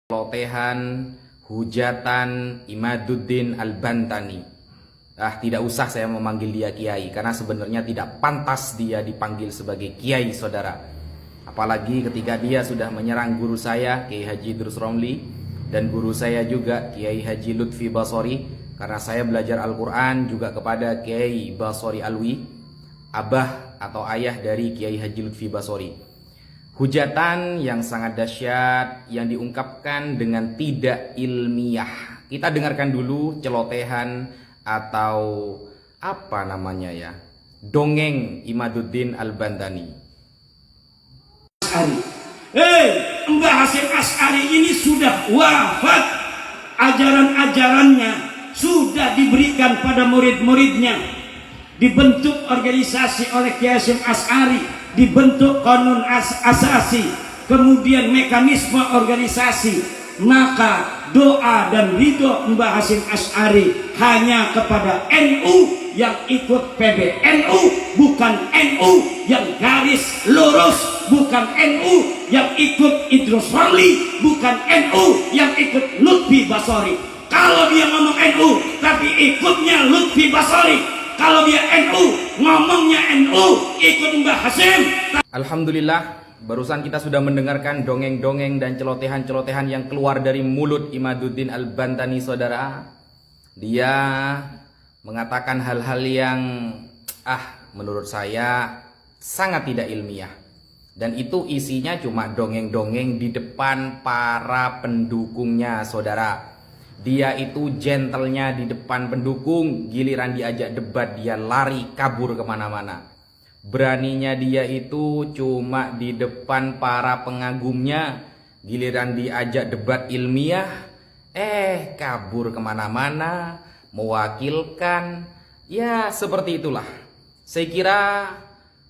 Lotehan, hujatan Imaduddin Al-Bantani. Tidak usah saya memanggil dia kiai, karena sebenarnya tidak pantas dia dipanggil sebagai kiai, saudara. Apalagi ketika dia sudah menyerang guru saya, Kiai Haji Idrus Romli, dan guru saya juga, Kiai Haji Lutfi Basori, karena saya belajar Al-Quran juga kepada Kiai Basori Alwi, abah atau ayah dari Kiai Haji Lutfi Basori. Hujatan yang sangat dahsyat yang diungkapkan dengan tidak ilmiah. Kita dengarkan dulu celotehan atau apa namanya ya, dongeng Imaduddin Al-Bantani. Mbah Hasyim Asy'ari ini sudah wafat. Ajaran-ajarannya sudah diberikan pada murid-muridnya. Dibentuk organisasi oleh Kiai Hasyim Asy'ari, dibentuk konun asasi, kemudian mekanisme organisasi, maka doa dan ridho Mbah Hasyim Asy'ari hanya kepada NU yang ikut PBNU, bukan NU yang garis lurus, bukan NU yang ikut Idrus Romli, bukan NU yang ikut Lutfi Basori. Kalau dia ngomong NU tapi ikutnya Lutfi Basori, kalau dia NU ngomongnya NU ikut Mbah Hasyim. Alhamdulillah, barusan kita sudah mendengarkan dongeng-dongeng dan celotehan-celotehan yang keluar dari mulut Imaduddin Al-Bantani, saudara. Dia mengatakan hal-hal yang menurut saya sangat tidak ilmiah. Dan itu isinya cuma dongeng-dongeng di depan para pendukungnya, saudara. Dia itu gentlenya di depan pendukung, giliran diajak debat dia lari kabur kemana-mana. Beraninya dia itu cuma di depan para pengagumnya, giliran diajak debat ilmiah, kabur kemana-mana, mewakilkan. Ya seperti itulah. Saya kira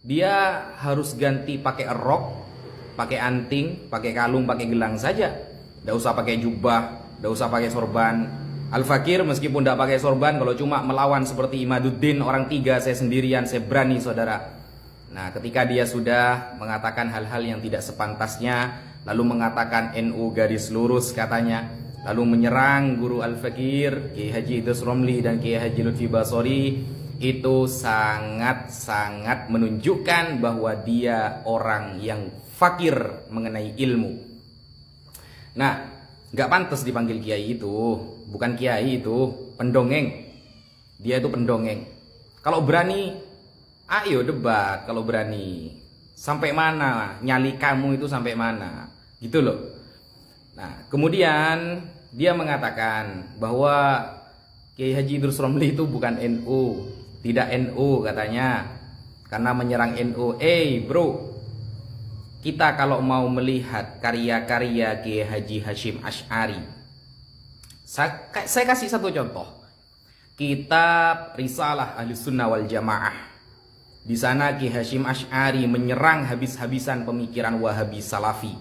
dia harus ganti pakai rok, pakai anting, pakai kalung, pakai gelang saja. Tidak usah pakai jubah, tidak usah pakai sorban. Al-Fakir meskipun tidak pakai sorban, kalau cuma melawan seperti Imaduddin orang tiga, saya sendirian, saya berani, saudara. Nah, ketika dia sudah mengatakan hal-hal yang tidak sepantasnya, lalu mengatakan NU garis lurus katanya, lalu menyerang guru Al-Fakir, Kiai Haji Idrus Romli dan Kiai Haji Lutfi Basori, itu sangat-sangat menunjukkan bahwa dia orang yang fakir mengenai ilmu. Nah, nggak pantas dipanggil kiai itu, bukan kiai itu, pendongeng. Dia itu pendongeng. Kalau berani, ayo debat. Kalau berani, sampai mana nyali kamu itu, sampai mana, gitu loh. Nah, kemudian dia mengatakan bahwa Kiai Haji Idrus Romli itu bukan NU, tidak NU katanya, karena menyerang NU. Bro, kita kalau mau melihat karya-karya Kiai Haji Hasyim Asy'ari, saya kasih satu contoh. Kitab Risalah Ahlussunnah wal Jamaah. Di sana Kiai Hasyim Asy'ari menyerang habis-habisan pemikiran Wahabi Salafi.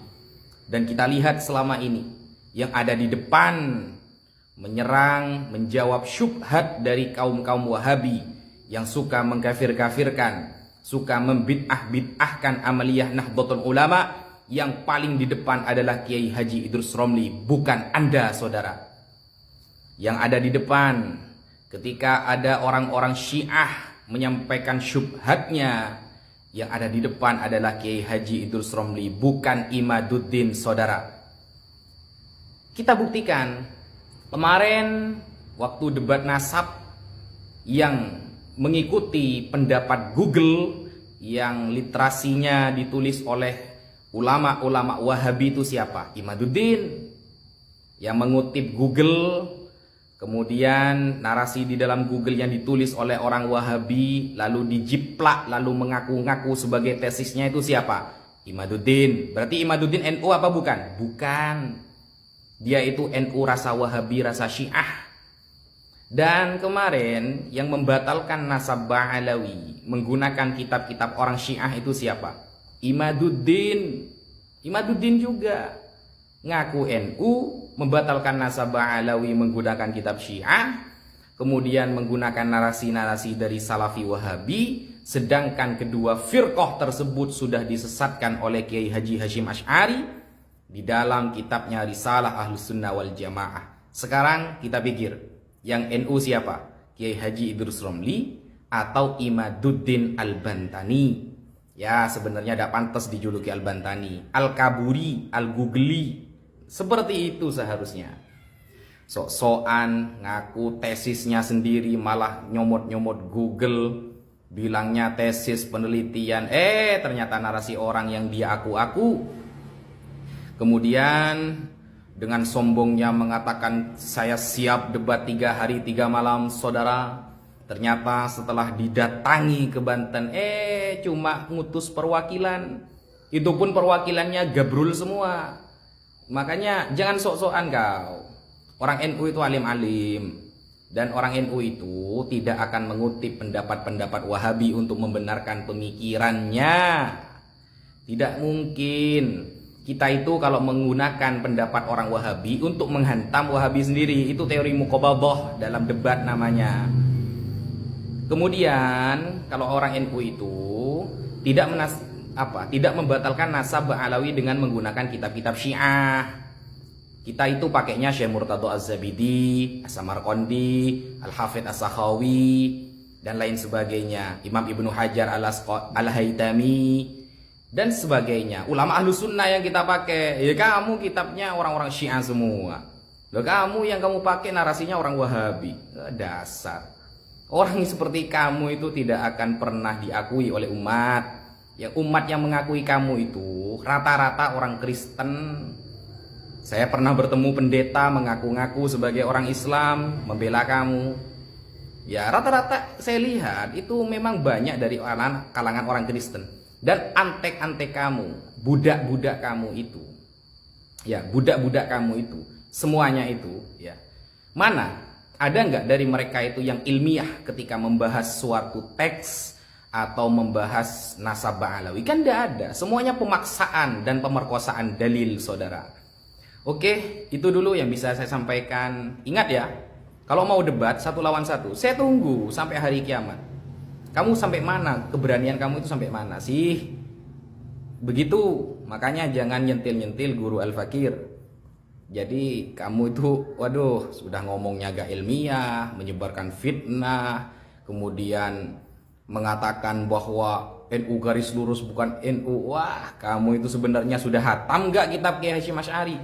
Dan kita lihat selama ini yang ada di depan menyerang, menjawab syubhat dari kaum-kaum Wahabi yang suka mengkafir-kafirkan, suka membid'ah-bid'ahkan amaliyah Nahdlatul Ulama. Yang paling di depan adalah Kiai Haji Idrus Romli, bukan Anda, saudara. Yang ada di depan ketika ada orang-orang Syiah menyampaikan syubhatnya, yang ada di depan adalah Kiai Haji Idrus Romli, bukan Imaduddin, saudara. Kita buktikan kemarin waktu debat nasab yang mengikuti pendapat Google yang literasinya ditulis oleh ulama-ulama Wahabi itu siapa? Imaduddin. Yang mengutip Google, kemudian narasi di dalam Google yang ditulis oleh orang Wahabi lalu dijiplak, lalu mengaku-ngaku sebagai tesisnya itu siapa? Imaduddin. Berarti Imaduddin NU apa bukan? Bukan. Dia itu NU rasa Wahabi, rasa Syiah. Dan kemarin yang membatalkan nasab Ba'alawi menggunakan kitab-kitab orang Syiah itu siapa? Imaduddin. Imaduddin juga ngaku NU, membatalkan nasab Ba'alawi menggunakan kitab Syiah, kemudian menggunakan narasi-narasi dari Salafi Wahabi, sedangkan kedua firqah tersebut sudah disesatkan oleh Kiai Haji Hasyim Asy'ari. di dalam kitabnya Risalah Ahlus Sunnah wal Jamaah. Sekarang kita pikir, yang NU siapa? Kiai Haji Idrus Romli atau Imaduddin Al-Bantani? Ya, sebenarnya tidak pantas dijuluki Al-Bantani, Al-Kaburi, Al-Gugli. Seperti itu seharusnya. Sok-sokan ngaku tesisnya sendiri, malah nyomot-nyomot Google, bilangnya tesis penelitian. Ternyata narasi orang yang dia aku-aku. Kemudian dengan sombongnya mengatakan saya siap debat 3 hari 3 malam, saudara. Ternyata setelah didatangi ke Banten, cuma ngutus perwakilan. Itu pun perwakilannya gabrul semua. Makanya jangan sok-sokan kau. Orang NU itu alim-alim. Dan orang NU itu tidak akan mengutip pendapat-pendapat Wahabi untuk membenarkan pemikirannya. Tidak mungkin. Kita itu kalau menggunakan pendapat orang Wahabi untuk menghantam Wahabi sendiri, itu teori muqabadah dalam debat namanya. Kemudian kalau orang NU itu tidak membatalkan nasab Alawi dengan menggunakan kitab-kitab Syiah. Kita itu pakainya Syekh Murtadho Az-Zabidi, As-Samarqandi, Al-Hafidh As-Sakhawi, dan lain sebagainya, Imam Ibnu Hajar Al-Haytami, dan sebagainya. Ulama Ahlus Sunnah yang kita pakai. Ya kamu kitabnya orang-orang Syiah semua. Loh, kamu yang kamu pakai narasinya orang Wahabi. Dasar. Orang seperti kamu itu tidak akan pernah diakui oleh umat. Yang umat yang mengakui kamu itu rata-rata orang Kristen. Saya pernah bertemu pendeta mengaku-ngaku sebagai orang Islam, membela kamu. Ya rata-rata saya lihat itu memang banyak dari kalangan orang Kristen. Dan antek-antek kamu, budak-budak kamu itu, ya budak-budak kamu itu, semuanya itu, ya mana ada nggak dari mereka itu yang ilmiah ketika membahas suatu teks atau membahas nasab Alawi? Kan tidak ada, semuanya pemaksaan dan pemerkosaan dalil, saudara. Oke, itu dulu yang bisa saya sampaikan. Ingat ya, kalau mau debat 1 lawan 1, saya tunggu sampai hari kiamat. Kamu sampai mana? Keberanian kamu itu sampai mana sih? Begitu, makanya jangan nyentil-nyentil guru Al-Fakir. Jadi kamu itu, waduh, sudah ngomongnya gak ilmiah, menyebarkan fitnah, kemudian mengatakan bahwa NU garis lurus bukan NU. Wah, kamu itu sebenarnya sudah hatam gak kitab Kiai Hasyim Asy'ari?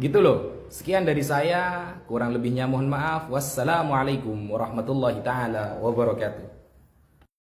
Gitu loh. Sekian dari saya, kurang lebihnya mohon maaf. Wassalamualaikum warahmatullahi taala wabarakatuh.